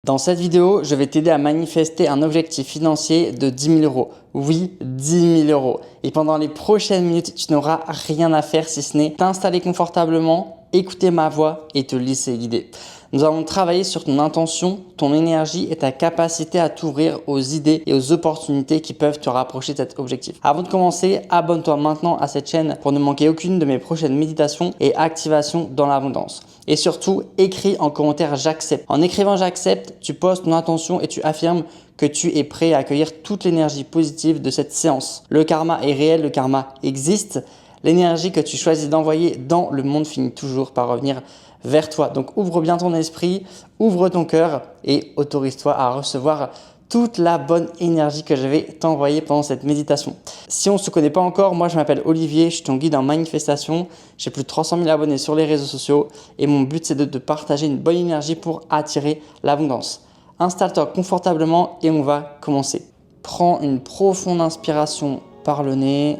Dans cette vidéo, je vais t'aider à manifester un objectif financier de 10 000 euros. Oui, 10 000 euros. Et pendant les prochaines minutes, tu n'auras rien à faire si ce n'est t'installer confortablement, écouter ma voix et te laisser guider. Nous allons travailler sur ton intention, ton énergie et ta capacité à t'ouvrir aux idées et aux opportunités qui peuvent te rapprocher de cet objectif. Avant de commencer, abonne-toi maintenant à cette chaîne pour ne manquer aucune de mes prochaines méditations et activations dans l'abondance. Et surtout, écris en commentaire « j'accepte ». En écrivant « j'accepte », tu poses ton intention et tu affirmes que tu es prêt à accueillir toute l'énergie positive de cette séance. Le karma est réel, le karma existe. L'énergie que tu choisis d'envoyer dans le monde finit toujours par revenir vers toi. Donc ouvre bien ton esprit, ouvre ton cœur et autorise-toi à recevoir toute la bonne énergie que je vais t'envoyer pendant cette méditation. Si on ne se connaît pas encore, moi je m'appelle Olivier, je suis ton guide en manifestation. J'ai plus de 300 000 abonnés sur les réseaux sociaux et mon but c'est de te partager une bonne énergie pour attirer l'abondance. Installe-toi confortablement et on va commencer. Prends une profonde inspiration par le nez,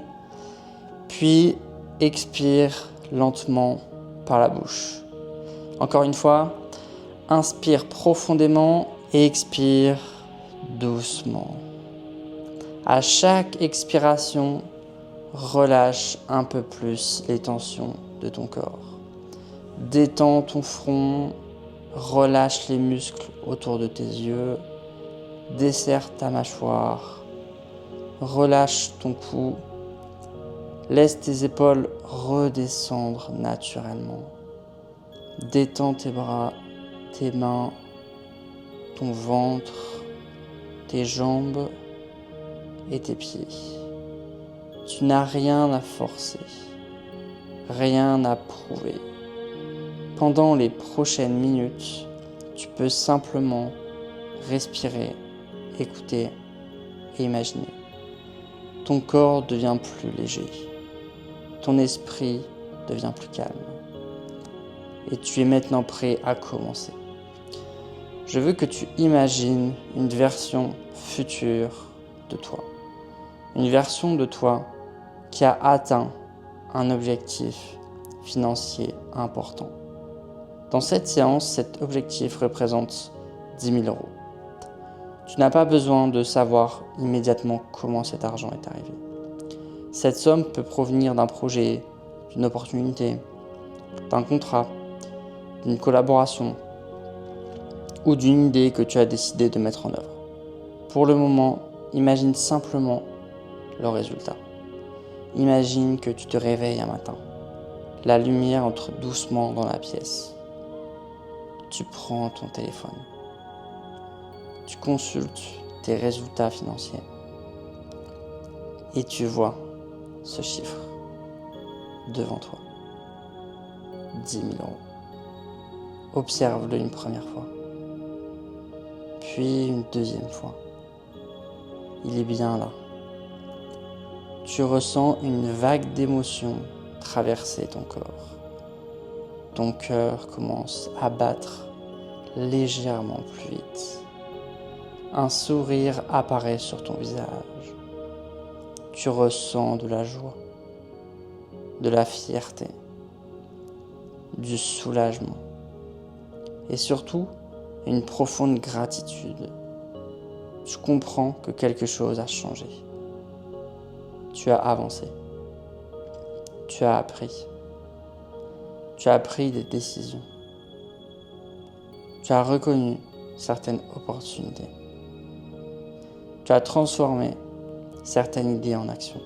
puis expire lentement par la bouche. Encore une fois, inspire profondément et expire doucement. À chaque expiration, relâche un peu plus les tensions de ton corps. Détends ton front, relâche les muscles autour de tes yeux, desserre ta mâchoire, relâche ton cou, laisse tes épaules redescendre naturellement. Détends tes bras, tes mains, ton ventre, tes jambes et tes pieds. Tu n'as rien à forcer, rien à prouver. Pendant les prochaines minutes, tu peux simplement respirer, écouter et imaginer. Ton corps devient plus léger, ton esprit devient plus calme. Et tu es maintenant prêt à commencer. Je veux que tu imagines une version future de toi. Une version de toi qui a atteint un objectif financier important. Dans cette séance, cet objectif représente 10 000 euros. Tu n'as pas besoin de savoir immédiatement comment cet argent est arrivé. Cette somme peut provenir d'un projet, d'une opportunité, d'un contrat, d'une collaboration ou d'une idée que tu as décidé de mettre en œuvre. Pour le moment, imagine simplement le résultat. Imagine que tu te réveilles un matin. La lumière entre doucement dans la pièce. Tu prends ton téléphone. Tu consultes tes résultats financiers. Et tu vois ce chiffre devant toi. 10 000 euros. Observe-le une première fois. Puis une deuxième fois. Il est bien là. Tu ressens une vague d'émotions traverser ton corps. Ton cœur commence à battre légèrement plus vite. Un sourire apparaît sur ton visage. Tu ressens de la joie, de la fierté, du soulagement et surtout une profonde gratitude. Tu comprends que quelque chose a changé. Tu as avancé. Tu as appris. Tu as pris des décisions. Tu as reconnu certaines opportunités. Tu as transformé certaines idées en action.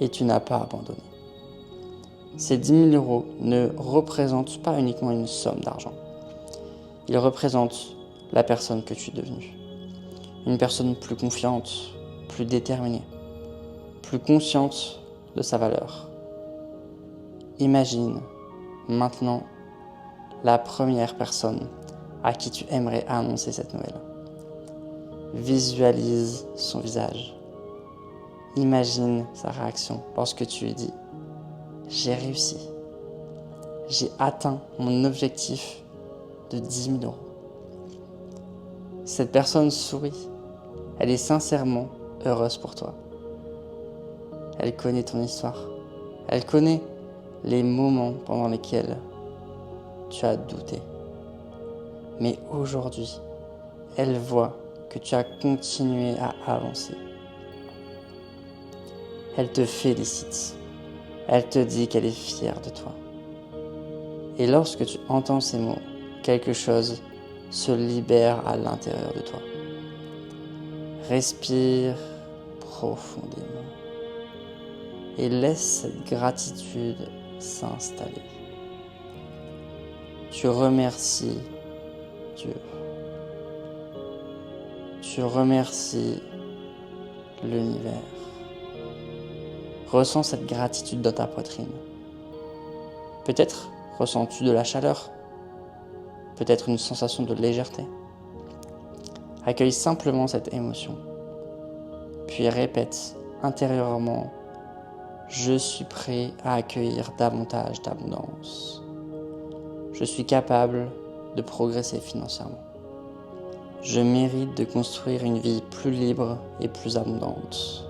Et tu n'as pas abandonné. Ces 10 000 euros ne représentent pas uniquement une somme d'argent. Ils représentent la personne que tu es devenue. Une personne plus confiante, plus déterminée, plus consciente de sa valeur. Imagine maintenant la première personne à qui tu aimerais annoncer cette nouvelle. Visualise son visage. Imagine sa réaction lorsque tu lui dis « J'ai réussi. J'ai atteint mon objectif de 10 000 euros. » Cette personne sourit. Elle est sincèrement heureuse pour toi. Elle connaît ton histoire. Elle connaît les moments pendant lesquels tu as douté. Mais aujourd'hui, elle voit que tu as continué à avancer. Elle te félicite. Elle te dit qu'elle est fière de toi. Et lorsque tu entends ces mots, quelque chose se libère à l'intérieur de toi. Respire profondément et laisse cette gratitude s'installer. Tu remercies Dieu. Tu remercies l'univers. Ressens cette gratitude dans ta poitrine. Peut-être ressens-tu de la chaleur, peut-être une sensation de légèreté. Accueille simplement cette émotion, puis répète intérieurement « Je suis prêt à accueillir davantage d'abondance. Je suis capable de progresser financièrement. Je mérite de construire une vie plus libre et plus abondante. »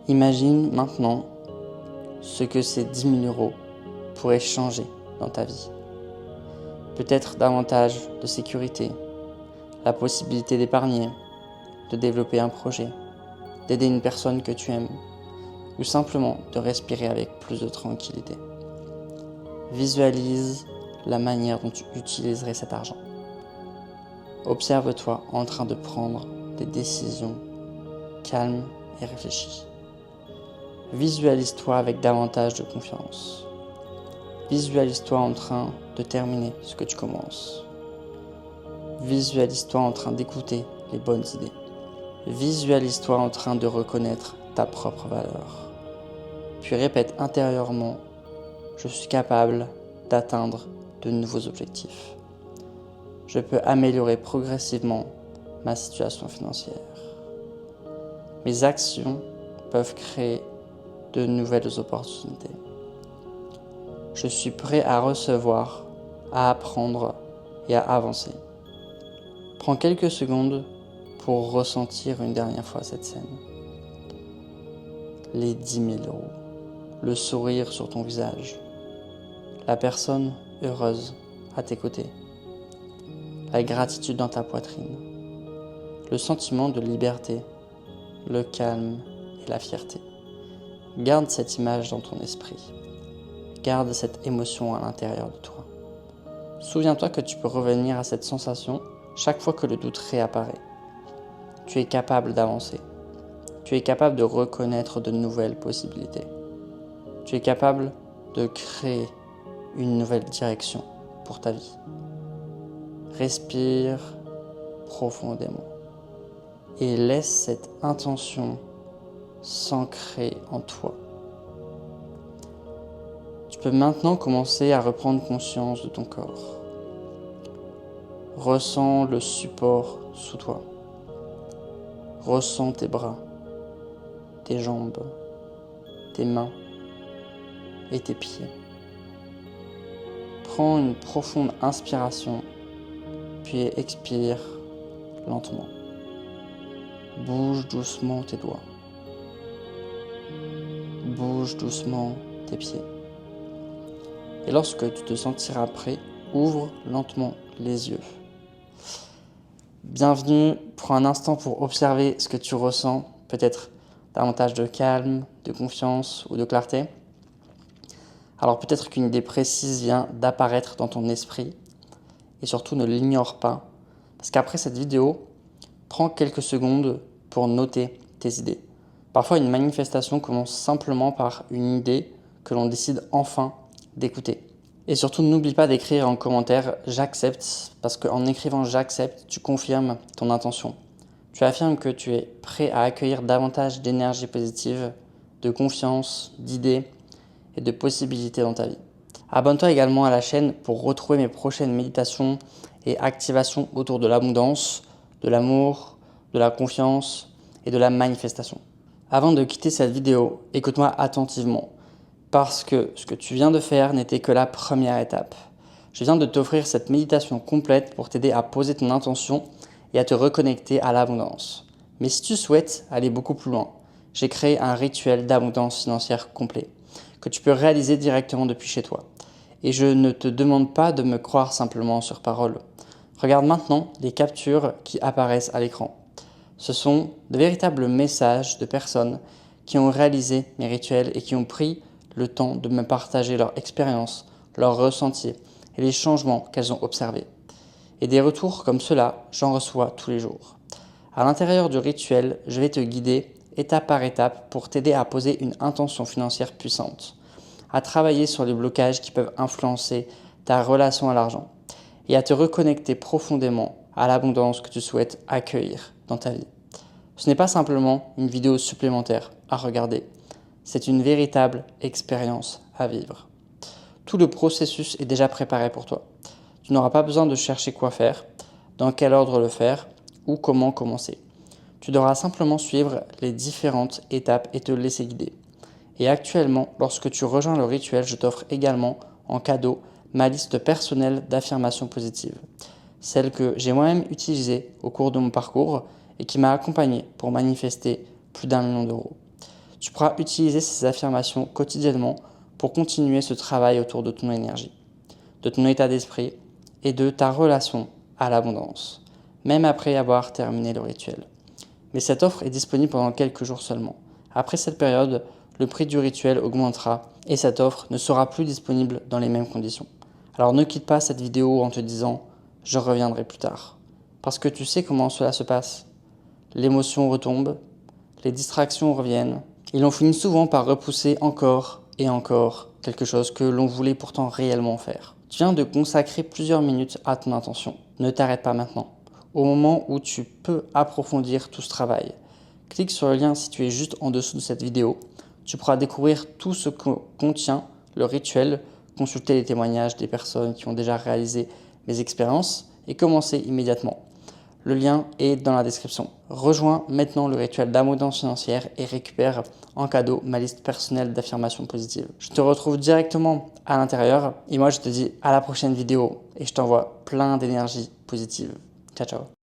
Imagine maintenant ce que ces 10 000 euros pourraient changer dans ta vie. Peut-être davantage de sécurité, la possibilité d'épargner, de développer un projet, d'aider une personne que tu aimes, ou simplement de respirer avec plus de tranquillité. Visualise la manière dont tu utiliserais cet argent. Observe-toi en train de prendre des décisions calmes et réfléchies. Visualise-toi avec davantage de confiance. Visualise-toi en train de terminer ce que tu commences. Visualise-toi en train d'écouter les bonnes idées. Visualise-toi en train de reconnaître ta propre valeur. Puis répète intérieurement « Je suis capable d'atteindre de nouveaux objectifs. Je peux améliorer progressivement ma situation financière. Mes actions peuvent créer de nouvelles opportunités. Je suis prêt à recevoir, à apprendre et à avancer. » Prends quelques secondes pour ressentir une dernière fois cette scène. Les 10 000 euros, le sourire sur ton visage, la personne heureuse à tes côtés, la gratitude dans ta poitrine, le sentiment de liberté, le calme et la fierté. Garde cette image dans ton esprit. Garde cette émotion à l'intérieur de toi. Souviens-toi que tu peux revenir à cette sensation chaque fois que le doute réapparaît. Tu es capable d'avancer. Tu es capable de reconnaître de nouvelles possibilités. Tu es capable de créer une nouvelle direction pour ta vie. Respire profondément et laisse cette intention s'ancrer en toi. Tu peux maintenant commencer à reprendre conscience de ton corps. Ressens le support sous toi. Ressens tes bras, tes jambes, tes mains et tes pieds. Prends une profonde inspiration, puis expire lentement. Bouge doucement tes doigts. Bouge doucement tes pieds. Et lorsque tu te sentiras prêt, ouvre lentement les yeux. Bienvenue, prends un instant pour observer ce que tu ressens, peut-être davantage de calme, de confiance ou de clarté. Alors peut-être qu'une idée précise vient d'apparaître dans ton esprit et surtout ne l'ignore pas, parce qu'après cette vidéo, prends quelques secondes pour noter tes idées. Parfois, une manifestation commence simplement par une idée que l'on décide enfin d'écouter. Et surtout, n'oublie pas d'écrire en commentaire « j'accepte » parce qu'en écrivant « j'accepte », tu confirmes ton intention. Tu affirmes que tu es prêt à accueillir davantage d'énergie positive, de confiance, d'idées et de possibilités dans ta vie. Abonne-toi également à la chaîne pour retrouver mes prochaines méditations et activations autour de l'abondance, de l'amour, de la confiance et de la manifestation. Avant de quitter cette vidéo, écoute-moi attentivement, parce que ce que tu viens de faire n'était que la première étape. Je viens de t'offrir cette méditation complète pour t'aider à poser ton intention et à te reconnecter à l'abondance. Mais si tu souhaites aller beaucoup plus loin, j'ai créé un rituel d'abondance financière complet que tu peux réaliser directement depuis chez toi. Et je ne te demande pas de me croire simplement sur parole. Regarde maintenant les captures qui apparaissent à l'écran. Ce sont de véritables messages de personnes qui ont réalisé mes rituels et qui ont pris le temps de me partager leur expérience, leurs ressentis et les changements qu'elles ont observés. Et des retours comme cela, j'en reçois tous les jours. À l'intérieur du rituel, je vais te guider étape par étape pour t'aider à poser une intention financière puissante, à travailler sur les blocages qui peuvent influencer ta relation à l'argent et à te reconnecter profondément à l'abondance que tu souhaites accueillir dans ta vie. Ce n'est pas simplement une vidéo supplémentaire à regarder, c'est une véritable expérience à vivre. Tout le processus est déjà préparé pour toi. Tu n'auras pas besoin de chercher quoi faire, dans quel ordre le faire ou comment commencer. Tu devras simplement suivre les différentes étapes et te laisser guider. Et actuellement, lorsque tu rejoins le rituel, je t'offre également en cadeau ma liste personnelle d'affirmations positives, celle que j'ai moi-même utilisée au cours de mon parcours et qui m'a accompagné pour manifester plus d'1 million d'euros. Tu pourras utiliser ces affirmations quotidiennement pour continuer ce travail autour de ton énergie, de ton état d'esprit et de ta relation à l'abondance, même après avoir terminé le rituel. Mais cette offre est disponible pendant quelques jours seulement. Après cette période, le prix du rituel augmentera et cette offre ne sera plus disponible dans les mêmes conditions. Alors ne quitte pas cette vidéo en te disant « je reviendrai plus tard ». Parce que tu sais comment cela se passe. L'émotion retombe, les distractions reviennent et l'on finit souvent par repousser encore et encore quelque chose que l'on voulait pourtant réellement faire. Tu viens de consacrer plusieurs minutes à ton intention. Ne t'arrête pas maintenant. Au moment où tu peux approfondir tout ce travail, clique sur le lien situé juste en dessous de cette vidéo. Tu pourras découvrir tout ce que contient le rituel, consulter les témoignages des personnes qui ont déjà réalisé mes expériences et commencer immédiatement. Le lien est dans la description. Rejoins maintenant le rituel d'abondance financière et récupère en cadeau ma liste personnelle d'affirmations positives. Je te retrouve directement à l'intérieur et moi je te dis à la prochaine vidéo et je t'envoie plein d'énergie positive. Ciao ciao.